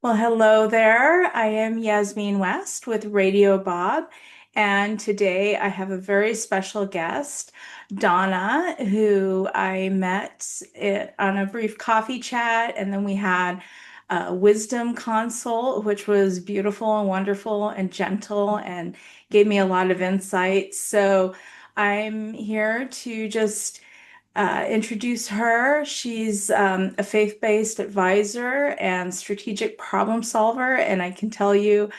Well, hello there. I am Yasmin West with Radio Bob, and today I have a very special guest, Donna, who I met on a brief coffee chat, and then we had a wisdom consult, which was beautiful and wonderful and gentle and gave me a lot of insight. So I'm here to just introduce her. She's a faith-based advisor and strategic problem solver. And I can tell you,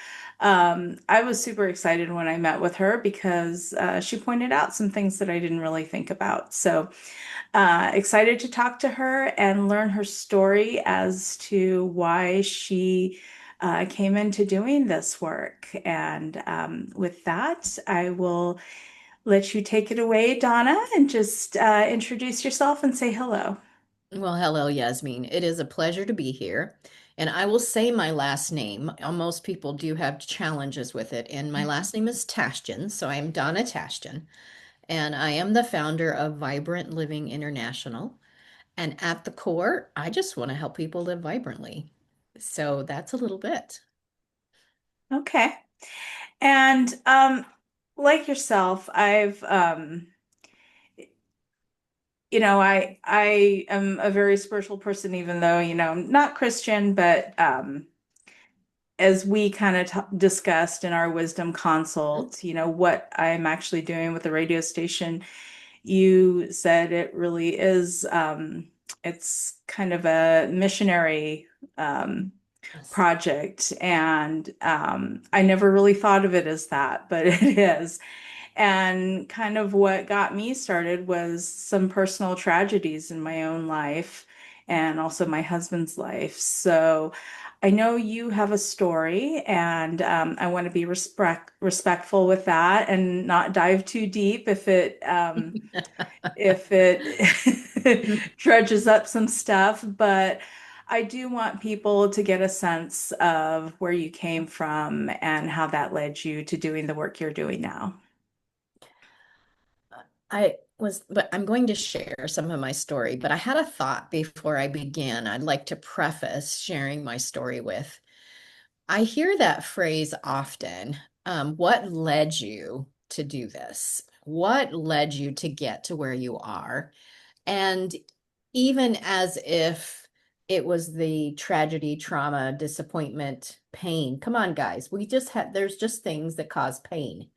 I was super excited when I met with her because she pointed out some things that I didn't really think about. So excited to talk to her and learn her story as to why she came into doing this work. And with that, I will let you take it away, Donna, and just introduce yourself and say hello. Well, hello, Yasmin. It is a pleasure to be here. And I will say my last name. Most people do have challenges with it. And my last name is Tashjian. So I am Donna Tashjian. And I am the founder of Vibrant Living International. And at the core, I just want to help people live vibrantly. So that's a little bit. Okay. And like yourself, I am a very spiritual person, even though, I'm not Christian, but as we kind of discussed in our wisdom consult, what I'm actually doing with the radio station, you said it really is, it's kind of a missionary Yes. project. And I never really thought of it as that, but it is. And kind of what got me started was some personal tragedies in my own life and also my husband's life. So I know you have a story, and I want to be respectful with that and not dive too deep if it dredges up some stuff. But I do want people to get a sense of where you came from and how that led you to doing the work you're doing now. But I'm going to share some of my story, but I had a thought before I begin. I'd like to preface sharing my story with. I hear that phrase often. What led you to do this? What led you to get to where you are? And even as if it was the tragedy, trauma, disappointment, pain. Come on, guys. There's just things that cause pain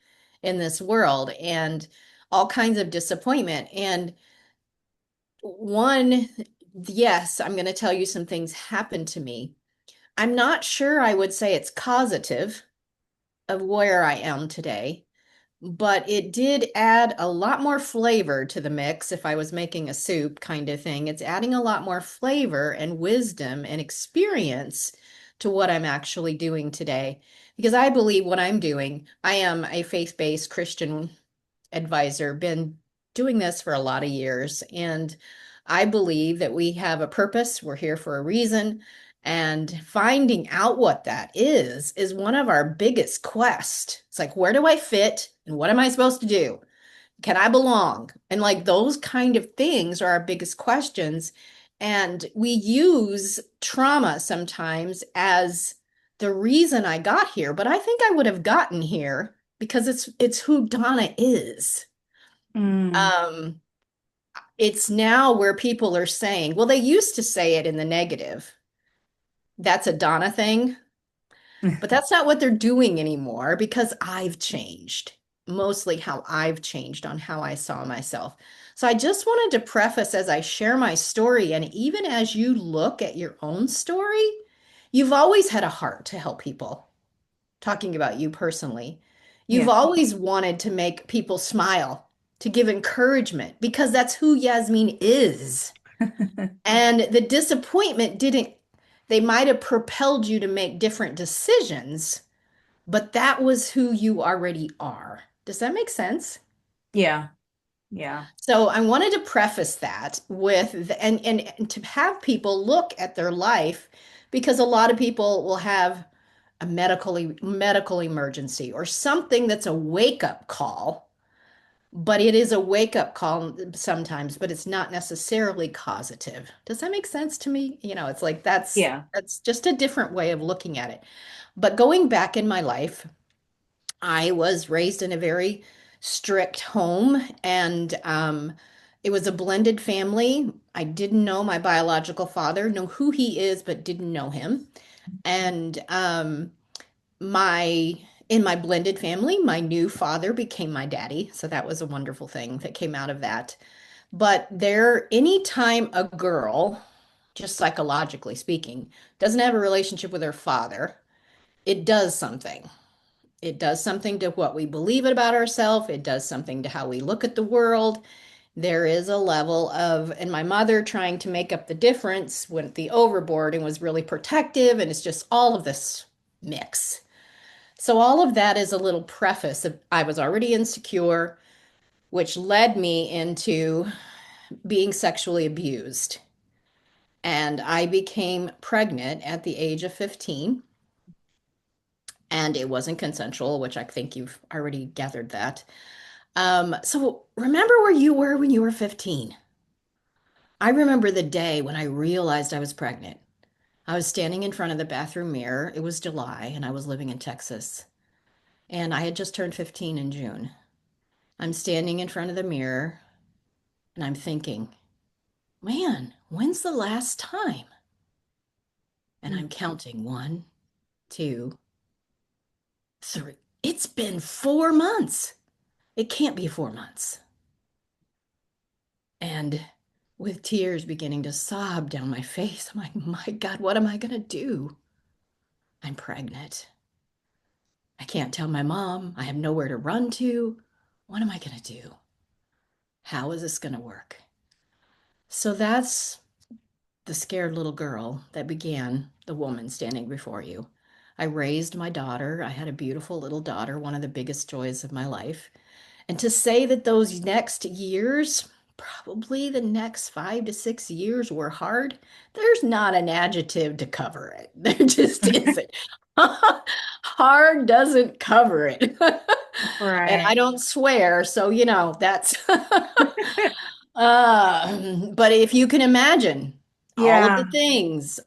in this world and all kinds of disappointment. And one, yes, I'm going to tell you some things happened to me. I'm not sure I would say it's causative of where I am today, but it did add a lot more flavor to the mix if I was making a soup kind of thing. It's adding a lot more flavor and wisdom and experience to what I'm actually doing today. Because I believe what I'm doing, I am a faith-based Christian advisor, been doing this for a lot of years. And I believe that we have a purpose. We're here for a reason. And finding out what that is one of our biggest quests. It's like, where do I fit? And what am I supposed to do? Can I belong? And like those kind of things are our biggest questions. And we use trauma sometimes as the reason I got here, but I think I would have gotten here because it's who Donna is. Mm. Um, it's now where people are saying, well, they used to say it in the negative. That's a Donna thing, but that's not what they're doing anymore because I've changed, mostly how I've changed on how I saw myself. So I just wanted to preface as I share my story, and even as you look at your own story, you've always had a heart to help people, talking about you personally. You've Yeah. always wanted to make people smile, to give encouragement, because that's who Yasmin is. And the disappointment didn't, they might have propelled you to make different decisions, but that was who you already are. Does that make sense? Yeah. Yeah. So I wanted to preface that with and to have people look at their life because a lot of people will have a medical emergency or something that's a wake-up call but it is a wake-up call sometimes, but it's not necessarily causative. Does that make sense to me? It's like Yeah. that's just a different way of looking at it. But going back in my life, I was raised in a very strict home, and it was a blended family. I didn't know my biological father, know who he is, but didn't know him. And my in my blended family, my new father became my daddy. So that was a wonderful thing that came out of that. But anytime a girl, just psychologically speaking, doesn't have a relationship with her father, it does something. It does something to what we believe about ourselves. It does something to how we look at the world. There is a level of, and my mother trying to make up the difference went the overboard and was really protective, and it's just all of this mix. So, all of that is a little preface of I was already insecure, which led me into being sexually abused. And I became pregnant at the age of 15, and it wasn't consensual, which I think you've already gathered that. So remember where you were when you were 15. I remember the day when I realized I was pregnant. I was standing in front of the bathroom mirror. It was July, and I was living in Texas. And I had just turned 15 in June. I'm standing in front of the mirror, and I'm thinking, man, when's the last time? And I'm counting 1, 2, 3. It's been 4 months. It can't be 4 months. And with tears beginning to sob down my face, I'm like, my God, what am I going to do? I'm pregnant. I can't tell my mom. I have nowhere to run to. What am I going to do? How is this going to work? So that's the scared little girl that began the woman standing before you. I raised my daughter. I had a beautiful little daughter, one of the biggest joys of my life. And to say that those next years, probably the next 5 to 6 years were hard, there's not an adjective to cover it. There just isn't. Hard doesn't cover it. And I Right. don't swear, so that's but if you can imagine Yeah.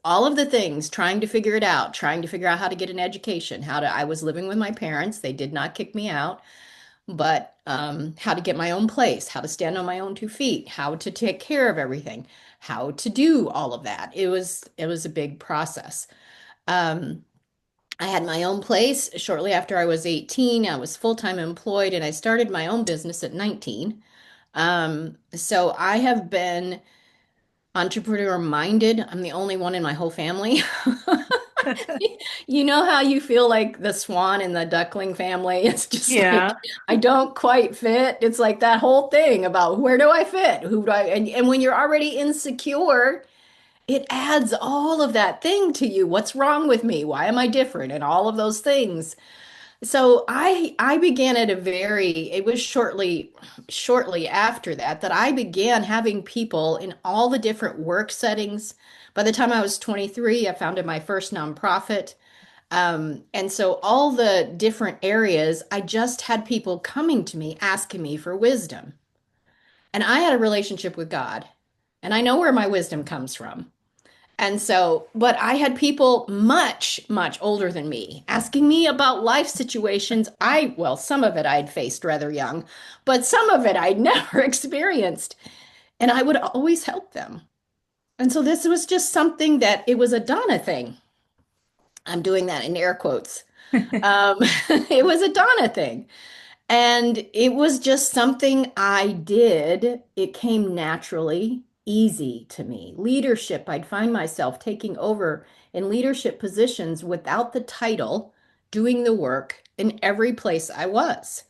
all of the things, trying to figure it out, trying to figure out how to get an education, I was living with my parents. They did not kick me out, but how to get my own place, how to stand on my own 2 feet, how to take care of everything, how to do all of that. It was a big process. Um, I had my own place shortly after I was 18. I was full-time employed, and I started my own business at 19. So I have been entrepreneur minded. I'm the only one in my whole family. You know how you feel like the swan in the duckling family? It's just like Yeah. I don't quite fit. It's like that whole thing about where do I fit? Who do I and when you're already insecure, it adds all of that thing to you. What's wrong with me? Why am I different? And all of those things. So I began at it was shortly after that I began having people in all the different work settings. By the time I was 23, I founded my first nonprofit. And so all the different areas, I just had people coming to me asking me for wisdom. And I had a relationship with God, and I know where my wisdom comes from. And so, but I had people much, much older than me asking me about life situations. Well, some of it I'd faced rather young, but some of it I'd never experienced. And I would always help them. And so this was just something that it was a Donna thing. I'm doing that in air quotes. It was a Donna thing. And it was just something I did. It came naturally, easy to me. Leadership, I'd find myself taking over in leadership positions without the title, doing the work in every place I was.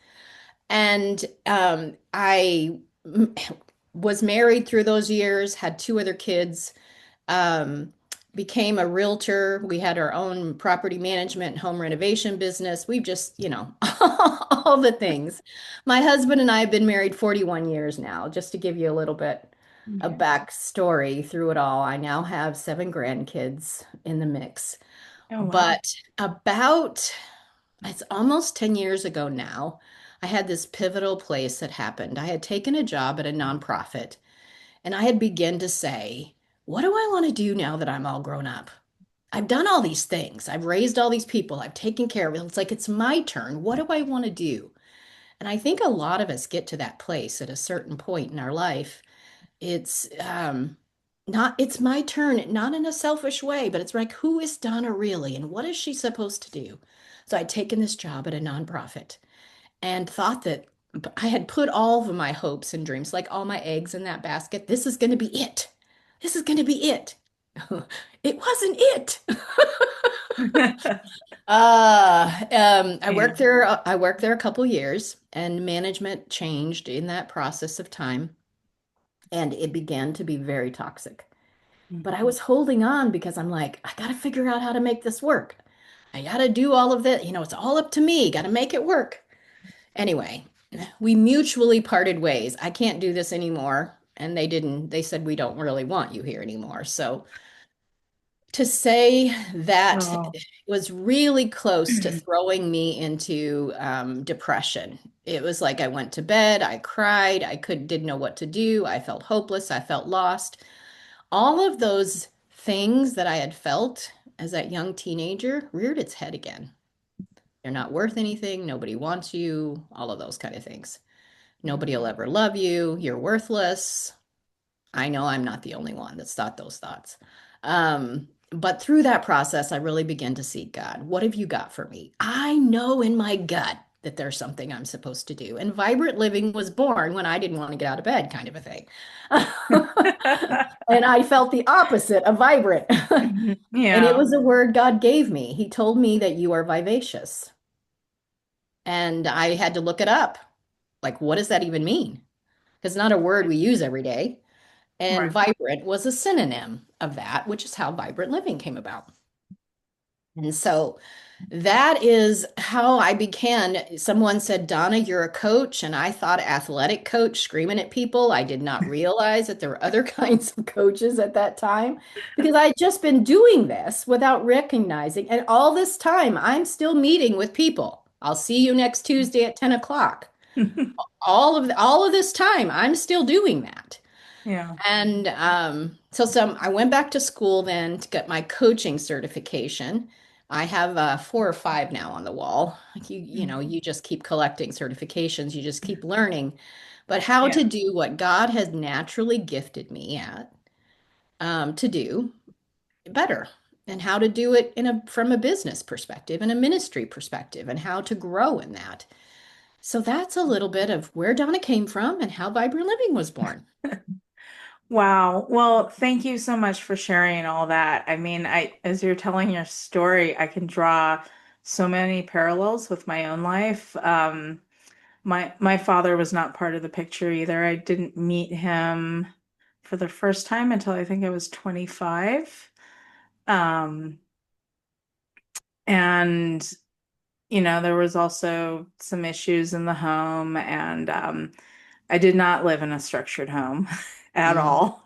And I was married through those years, had 2 other kids, um, became a realtor. We had our own property management and home renovation business. We've just, all the things. My husband and I have been married 41 years now, just to give you a little bit of Okay. backstory through it all. I now have 7 grandkids in the mix. Oh, wow. But it's almost 10 years ago now, I had this pivotal place that happened. I had taken a job at a nonprofit, and I had begun to say, what do I want to do now that I'm all grown up? I've done all these things. I've raised all these people. I've taken care of it. It's like it's my turn. What do I want to do? And I think a lot of us get to that place at a certain point in our life. It's not, it's my turn, not in a selfish way, but it's like, who is Donna really? And what is she supposed to do? So I'd taken this job at a nonprofit and thought that I had put all of my hopes and dreams, like all my eggs in that basket. This is going to be it. This is going to be it. It wasn't it. I Yeah. worked there. I worked there a couple years, and management changed in that process of time, and it began to be very toxic. But I Mhm. was holding on because I'm like, I got to figure out how to make this work. I got to do all of this. It's all up to me. Got to make it work. Anyway, we mutually parted ways. I can't do this anymore. And they didn't, they said, we don't really want you here anymore. So to say that Oh. was really close to throwing me into depression. It was like I went to bed, I cried, didn't know what to do. I felt hopeless, I felt lost. All of those things that I had felt as that young teenager reared its head again. You're not worth anything, nobody wants you, all of those kind of things. Nobody will ever love you, you're worthless. I know I'm not the only one that's thought those thoughts. But through that process, I really began to seek God. What have you got for me? I know in my gut that there's something I'm supposed to do. And vibrant living was born when I didn't want to get out of bed, kind of a thing. And I felt the opposite of vibrant. And it Yeah. was a word God gave me. He told me that you are vivacious. And I had to look it up. Like, what does that even mean? Because it's not a word we use every day. And Right. vibrant was a synonym of that, which is how vibrant living came about. And so that is how I began. Someone said, Donna, you're a coach. And I thought athletic coach screaming at people. I did not realize that there were other kinds of coaches at that time because I had just been doing this without recognizing. And all this time, I'm still meeting with people. I'll see you next Tuesday at 10 o'clock. All of this time, I'm still doing that. Yeah. And so I went back to school then to get my coaching certification. I have four or five now on the wall. You just keep collecting certifications, you just keep learning. But how Yeah. to do what God has naturally gifted me at to do better, and how to do it from a business perspective and a ministry perspective, and how to grow in that. So that's a little bit of where Donna came from and how Vibrant Living was born. Wow. Well, thank you so much for sharing all that. I mean, as you're telling your story, I can draw so many parallels with my own life. My father was not part of the picture either. I didn't meet him for the first time until I think I was 25. Um, and there was also some issues in the home, and I did not live in a structured home at Mm, all.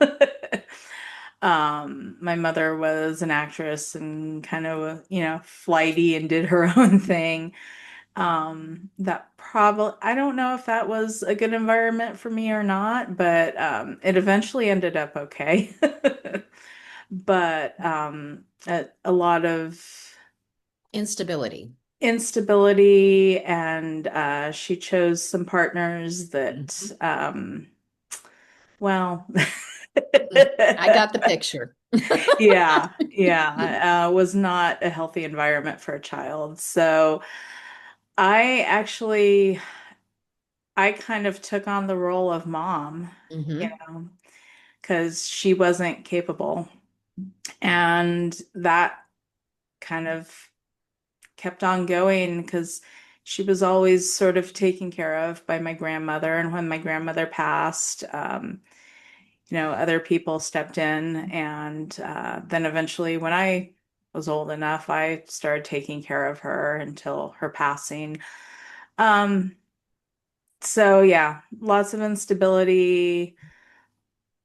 My mother was an actress and kind of, flighty and did her own thing. That probably, I don't know if that was a good environment for me or not, but it eventually ended up okay. But a lot of instability. instability, and she chose some partners that, Mhm. well, I got the picture. yeah, was not a healthy environment for a child. So I actually, I kind of took on the role of mom, you Hmm. know, because she wasn't capable. And that kind of kept on going because she was always sort of taken care of by my grandmother. And when my grandmother passed, other people stepped in. And then eventually, when I was old enough, I started taking care of her until her passing. Um, so yeah, lots of instability,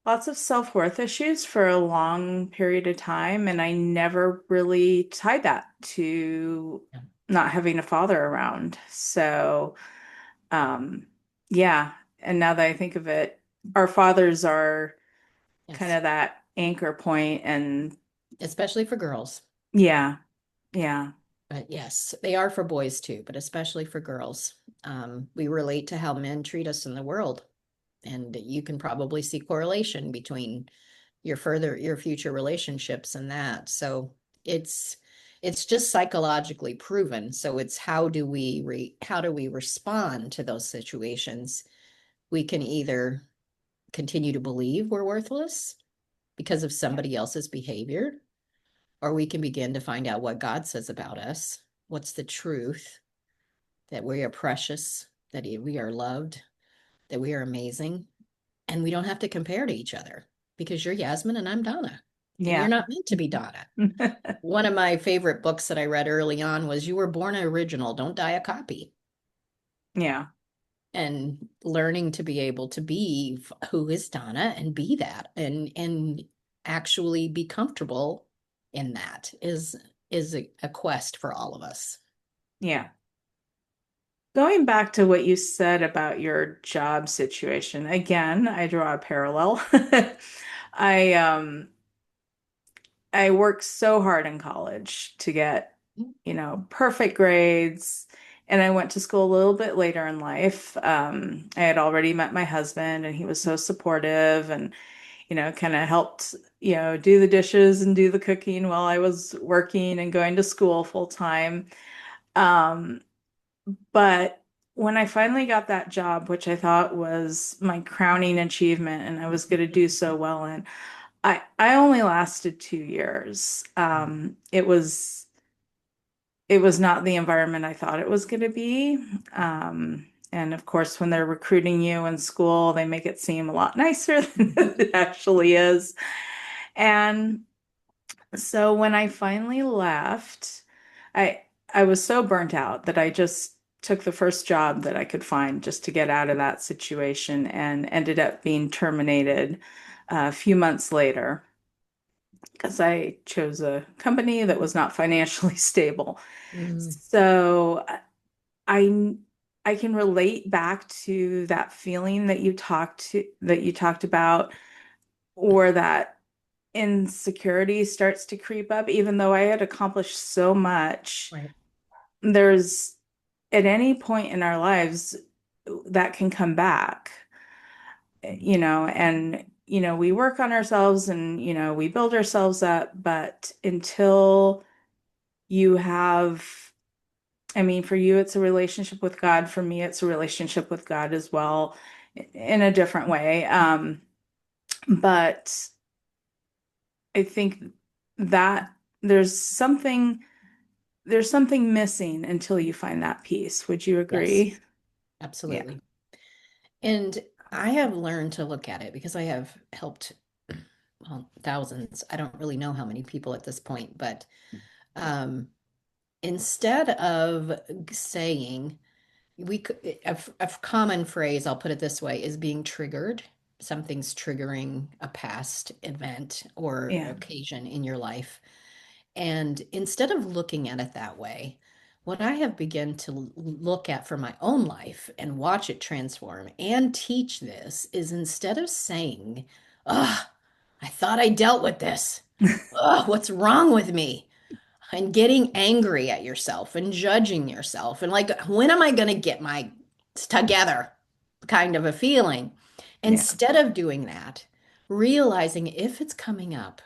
lots of self-worth issues for a long period of time, and I never really tied that to not having a father around. So, Um, yeah. And now that I think of it, our fathers are kind Yes, of that anchor point, and especially for girls. yeah, yeah, But yes, they are for boys too, but especially for girls. We relate to how men treat us in the world, and you can probably see correlation between your future relationships and that. So it's it's just psychologically proven. So it's how do we respond to those situations? We can either continue to believe we're worthless because of somebody else's behavior, or we can begin to find out what God says about us. What's the truth? That we are precious, that we are loved, that we are amazing, and we don't have to compare to each other because you're Yasmin and I'm Donna, and you're yeah. not meant to be Donna. One of my favorite books that I read early on was You Were Born an Original, Don't Die a Copy. Yeah, And learning to be able to be who is Donna and be that and actually be comfortable in that is a quest for all of us. yeah. Going back to what you said about your job situation, again, I draw a parallel. I I worked so hard in college to get, perfect grades. And I went to school a little bit later in life. I had already met my husband, and he was so supportive and, kind of helped, do the dishes and do the cooking while I was working and going to school full time. Um, but when I finally got that job, which I thought was my crowning achievement and I was going to do so well in, I only lasted 2 years. It was not the environment I thought it was going to be. And of course, when they're recruiting you in school, they make it seem a lot nicer than it actually is. And so when I finally left, I I was so burnt out that I just took the first job that I could find just to get out of that situation, and ended up being terminated a few months later because I chose a company that was not financially stable. Mm, So I I can relate back to that feeling that you talked about, or that insecurity starts to creep up, even though I had accomplished so much. right. There's at any point in our lives that can come back, and we work on ourselves, and we build ourselves up, but until you have, I mean, for you it's a relationship with God, for me it's a relationship with God as well, in a different way. But I think that there's something there's something missing until you find that peace. Would you Yes, agree? Yeah. absolutely. And I have learned to look at it because I have helped, well, thousands. I don't really know how many people at this point, but um, instead of saying, a common phrase, I'll put it this way, is being triggered. Something's triggering a past event or Yeah. occasion in your life. And instead of looking at it that way, what I have begun to look at for my own life and watch it transform and teach this is instead of saying, "Ugh, I thought I dealt with this. Ugh, what's wrong with me?" And getting angry at yourself and judging yourself and like, when am I going to get my together kind of a feeling? Yeah. Instead of doing that, realizing if it's coming up,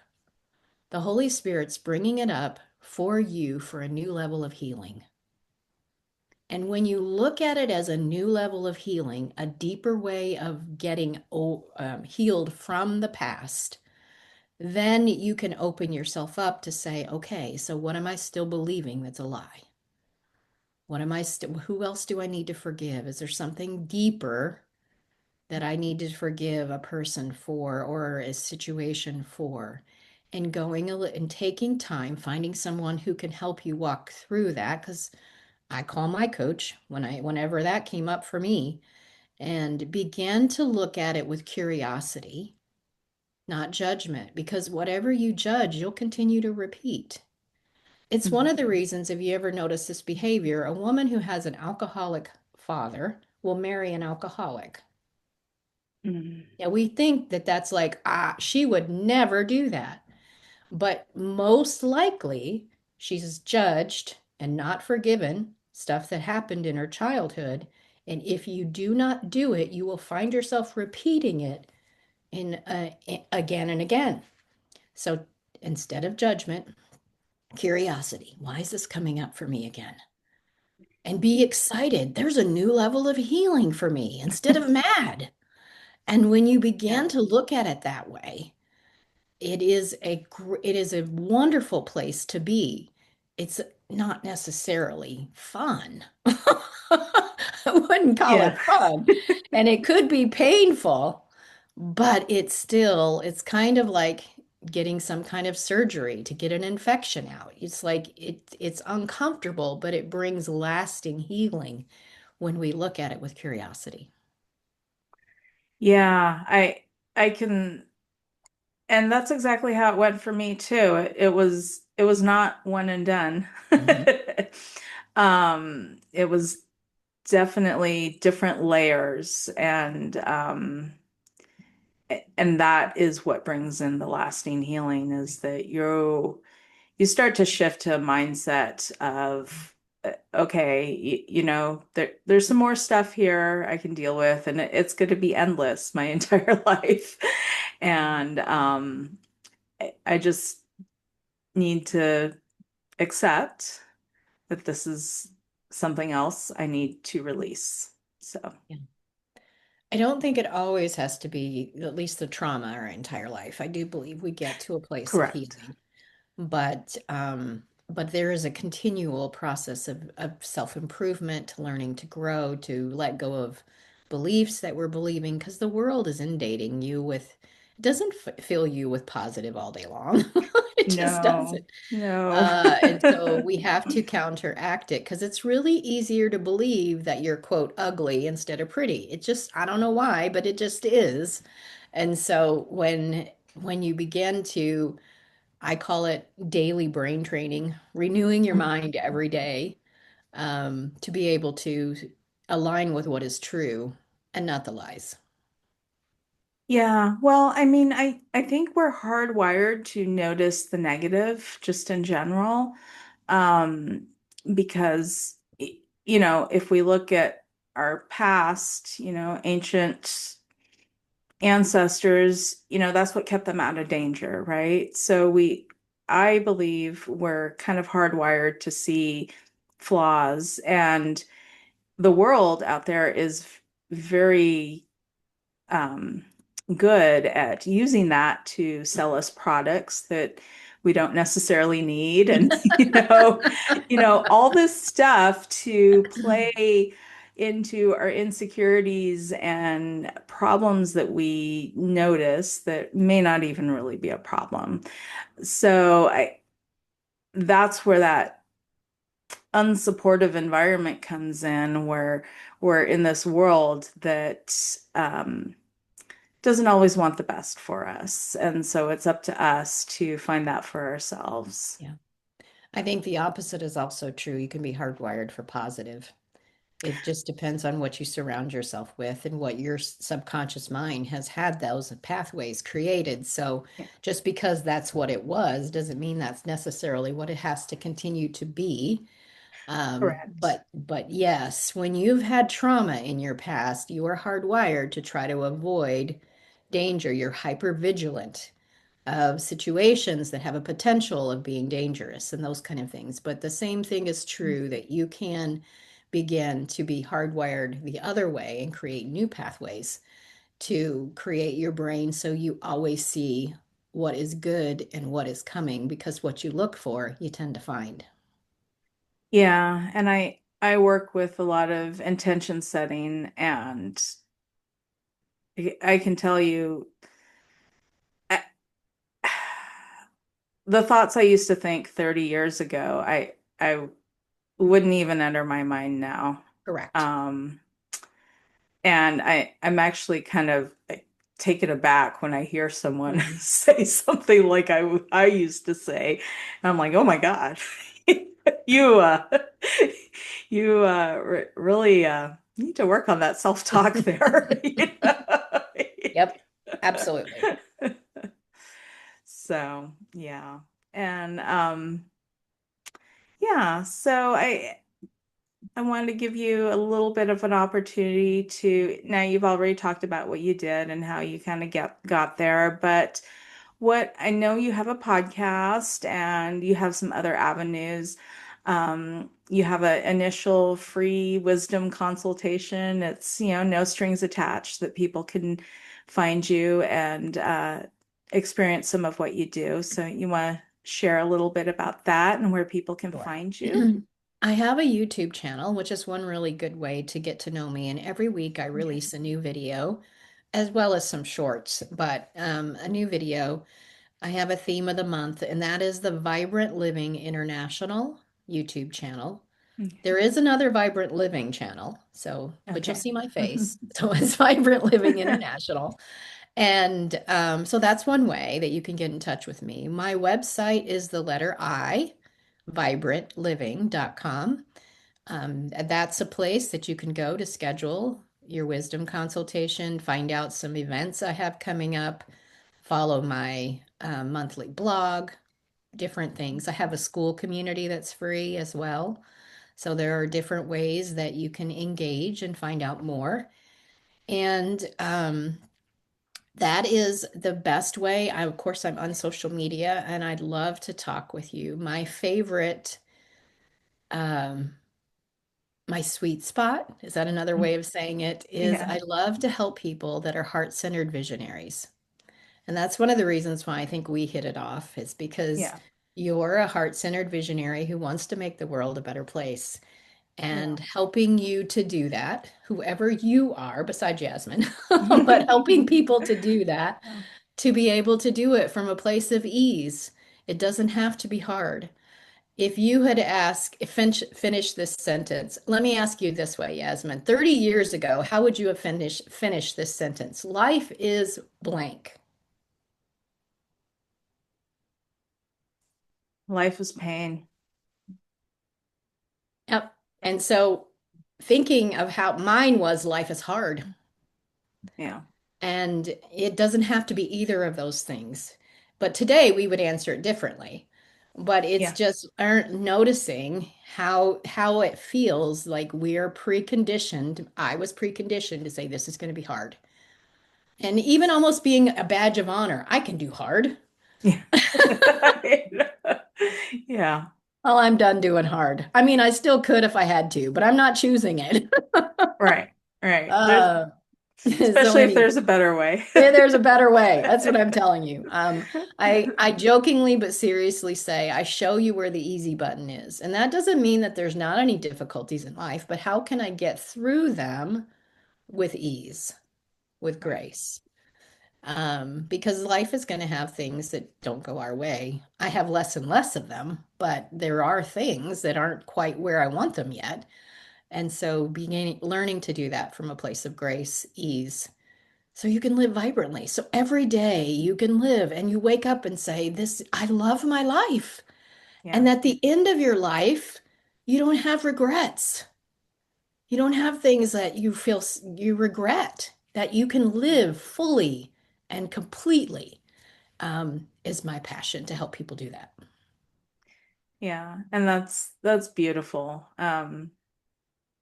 the Holy Spirit's bringing it up for you for a new level of healing. And when you look at it as a new level of healing, a deeper way of getting healed from the past, then you can open yourself up to say, okay, so what am I still believing that's a lie? What am I still, who else do I need to forgive? Is there something deeper that I need to forgive a person for or a situation for? And and taking time, finding someone who can help you walk through that. Because I call my coach whenever that came up for me, and began to look at it with curiosity, not judgment, because whatever you judge, you'll continue to repeat. It's one Mhm. of the reasons, if you ever notice this behavior, a woman who has an alcoholic father will marry an alcoholic. Mm. Yeah, we think that that's like, she would never do that. But most likely, she's judged and not forgiven stuff that happened in her childhood. And if you do not do it, you will find yourself repeating it again and again. So instead of judgment, curiosity. Why is this coming up for me again? And be excited. There's a new level of healing for me instead of mad. And when you begin Yeah. to look at it that way, it is a wonderful place to be. It's not necessarily fun. I wouldn't call Yeah. it fun. And it could be painful, but it's kind of like getting some kind of surgery to get an infection out. It's like it's uncomfortable, but it brings lasting healing when we look at it with curiosity. Yeah, I can, and that's exactly how it went for me too. It was not one and done. Mhm. It was definitely different layers, and that is what brings in the lasting healing, is that you start to shift to a mindset of okay, there's some more stuff here I can deal with, and it's going to be endless my entire life. And I just need to accept that this is something else I need to release. So, Yeah. I don't think it always has to be at least the trauma our entire life. I do believe we get to a place of correct. healing, but there is a continual process of self-improvement, learning to grow, to let go of beliefs that we're believing, because the world is inundating you with, it doesn't fill you with positive all day long. It just No, doesn't. no. And so we have to counteract it because it's really easier to believe that you're, quote, ugly instead of pretty. It just, I don't know why, but it just is. And so when you begin to, I call it daily brain training, renewing your mind every day, to be able to align with what is true and not the lies. Yeah, well, I mean, I think we're hardwired to notice the negative just in general. Um, because if we look at our past, ancient ancestors, that's what kept them out of danger, right? So I believe we're kind of hardwired to see flaws, and the world out there is very um, good at using that to sell us products that we don't necessarily need, and all this stuff to play into our insecurities and problems that we notice that may not even really be a problem. So I that's where that unsupportive environment comes in, where we're in this world that doesn't always want the best for us. And so it's up to us to find that for ourselves. Yeah. I think the opposite is also true. You can be hardwired for positive. It just depends on what you surround yourself with and what your subconscious mind has had those pathways created. So Yeah, just because that's what it was doesn't mean that's necessarily what it has to continue to be. correct. But yes, when you've had trauma in your past, you are hardwired to try to avoid danger. You're hyper vigilant of situations that have a potential of being dangerous and those kind of things. But the same thing is true that you can begin to be hardwired the other way and create new pathways to create your brain so you always see what is good and what is coming, because what you look for, you tend to find. Yeah, and I work with a lot of intention setting, and I can tell you I, the thoughts I used to think 30 years ago, I wouldn't even enter my mind now. Correct. Um, And I'm actually kind of taken aback when I hear someone Mhm. say something like I used to say. And I'm like, oh my God, you you really You need to work on that self-talk there. Yep, absolutely. So, yeah. And yeah, so I wanted to give you a little bit of an opportunity to, now you've already talked about what you did and how you kind of got there, but what I know you have a podcast and you have some other avenues. You have an initial free wisdom consultation. It's, no strings attached that people can find you and experience some of what you do. So you want to share a little bit about that and where people can Sure. find you? I have a YouTube channel, which is one really good way to get to know me. And every week I Okay. release a new video as well as some shorts, but a new video. I have a theme of the month, and that is the Vibrant Living International YouTube channel. There is another Vibrant Living channel, so but you'll Okay. see my face. So it's Vibrant Living International. And so that's one way that you can get in touch with me. My website is the letter I, vibrantliving.com. That's a place that you can go to schedule your wisdom consultation, find out some events I have coming up, follow my monthly blog, different things. I have a school community that's free as well. So there are different ways that you can engage and find out more. And that is the best way. Of course, I'm on social media and I'd love to talk with you. Um, my sweet spot, is that another way of saying it, is Yeah. I love to help people that are heart-centered visionaries. And that's one of the reasons why I think we hit it off, is because Yeah. you're a heart-centered visionary who wants to make the world a better place. Yeah. And helping you to do that, whoever you are, besides Jasmine, but helping people to do that, Yeah. to be able to do it from a place of ease. It doesn't have to be hard. If you had asked, finish this sentence, let me ask you this way, Yasmin. 30 years ago, how would you have finished this sentence? Life is blank. Life is pain. Yep. And so thinking of how mine was, life is hard. Yeah. And it doesn't have to be either of those things. But today we would answer it differently. But it's Yeah. just aren't noticing how it feels like we're preconditioned. I was preconditioned to say this is going to be hard. And even almost being a badge of honor. I can do hard. Yeah. Yeah. Well, I'm done doing hard. I mean, I still could if I had to, but I'm not choosing it. Right. Right. There's Uh, so especially if anyway. there's a better way. There's a better way. That's what I'm telling you. I jokingly but seriously say I show you where the easy button is. And that doesn't mean that there's not any difficulties in life, but how can I get through them with ease, with Right. grace? Because life is going to have things that don't go our way. I have less and less of them, but there are things that aren't quite where I want them yet. And so learning to do that from a place of grace, ease, so you can live vibrantly. So every day you can live and you wake up and say, this, I love my life. Yeah. And at the end of your life, you don't have regrets. You don't have things that you feel you regret, that you can live fully and completely, is my passion to help people do that. Yeah. And that's beautiful.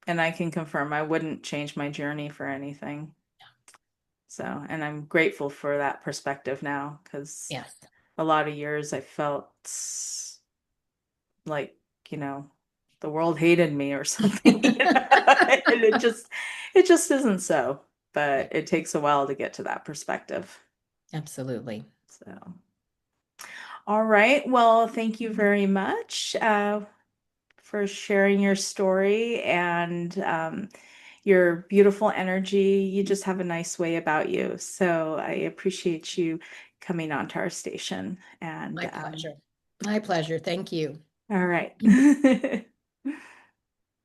And I can confirm I wouldn't change my journey for anything. So, and I'm grateful for that perspective now because Yes. a lot of years I felt like, the world hated me or something. And it just isn't so, but Right. it takes a while to get to that perspective. Absolutely. So, all right. Well, thank you very much for sharing your story and your beautiful energy. You just have a nice way about you. So I appreciate you coming onto our station. And My pleasure. My pleasure. Thank you. all right.